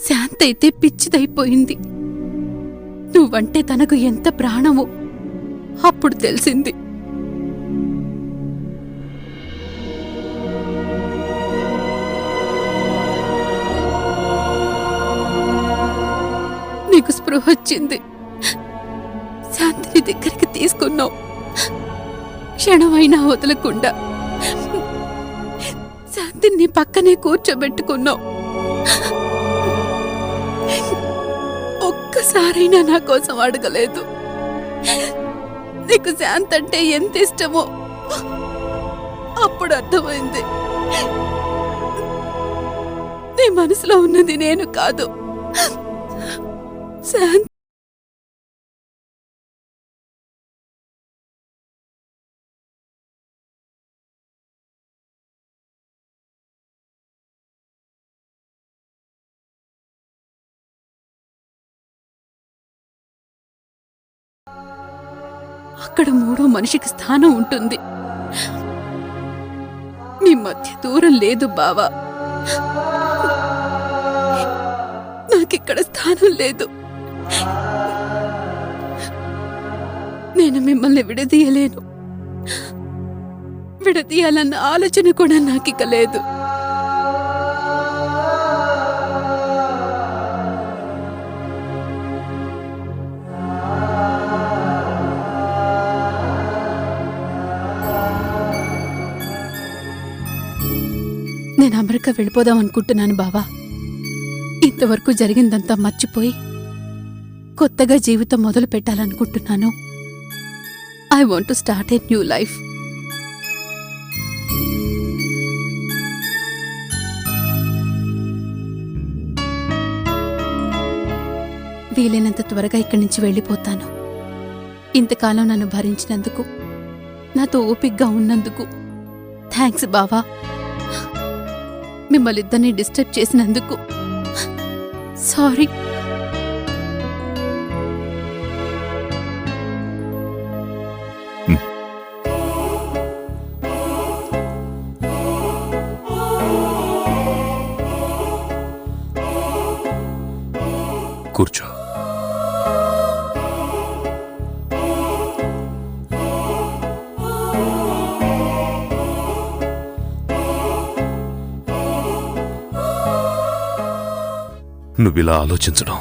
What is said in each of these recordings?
శాంతైతే పిచ్చిదైపోయింది. నువ్వంటే తనకు ఎంత ప్రాణమో అప్పుడు తెలిసింది. నీకు స్పృహ వచ్చింది, శాంతిని దగ్గరికి తీసుకున్నావు. క్షణమైనా వదలకుండా శాంతిని పక్కనే కూర్చోబెట్టుకున్నావు. ఒక్కసారైనా నా కోసం అడగలేదు. నీకు శాంతి అంటే ఎంత ఇష్టమో అప్పుడు అర్థమైంది. నీ మనసులో ఉన్నది నేను కాదు, శాంతి. అక్కడ మూడో మనిషికి స్థానం ఉంటుంది. మీ మధ్య దూరం లేదు బావా. నాకిక్కడ స్థానం లేదు. నేను మిమ్మల్ని విడదీయలేను. విడదీయాలన్న ఆలోచన కూడా నాకిక లేదు. నేను అమెరికా వెళ్ళిపోదాం అనుకుంటున్నాను బావా. ఇంతవరకు జరిగిందంతా మర్చిపోయి కొత్తగా జీవితం మొదలు పెట్టాలనుకుంటున్నాను. I want to start a new life. వీలైనంత త్వరగా ఇక్కడి నుంచి వెళ్ళిపోతాను. ఇంతకాలం నన్ను భరించినందుకు, నాతో ఓపిగ్గా ఉన్నందుకు థ్యాంక్స్ బావా. మిమ్మల్ని ఇద్దరిని డిస్టర్బ్ చేసినందుకు సారీ. కూర్చో. నువ్విలా ఆలోచించడం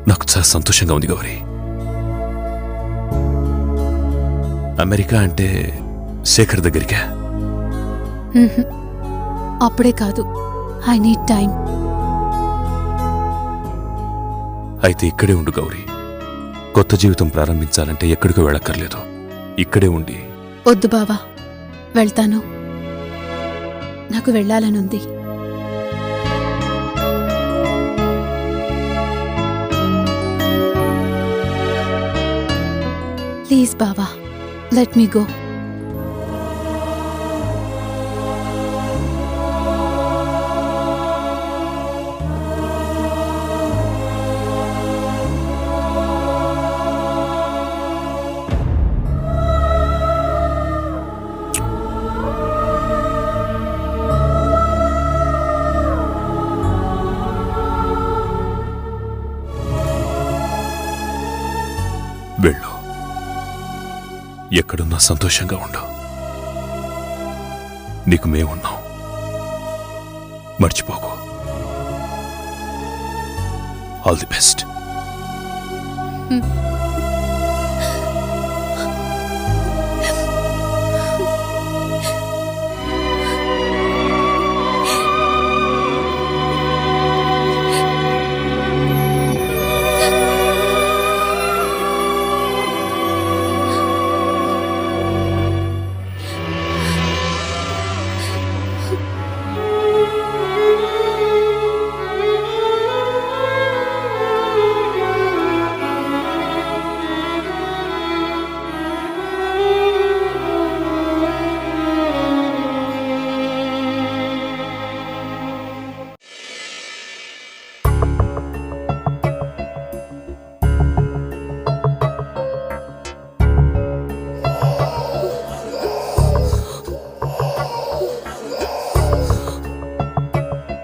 నాకు చాలా సంతోషంగా ఉంది గౌరీ. అమెరికా అంటే శేఖర్ దగ్గరికా? అప్పుడే కాదు, ఐ నీడ్ టైం. అయితే ఇక్కడే ఉండు గౌరీ. కొత్త జీవితం ప్రారంభించాలంటే ఎక్కడికో వెళ్ళక్కర్లేదు, ఇక్కడే ఉండి. వద్దు బావా, వెళ్తాను. నాకు వెళ్ళాలనుంది. ప్లీజ్ బావా, లెట్ మీ గో. వెళ్ళు. ఎక్కడున్నా సంతోషంగా ఉండు. నీకు మేమున్నాం, మర్చిపోకు. All the best.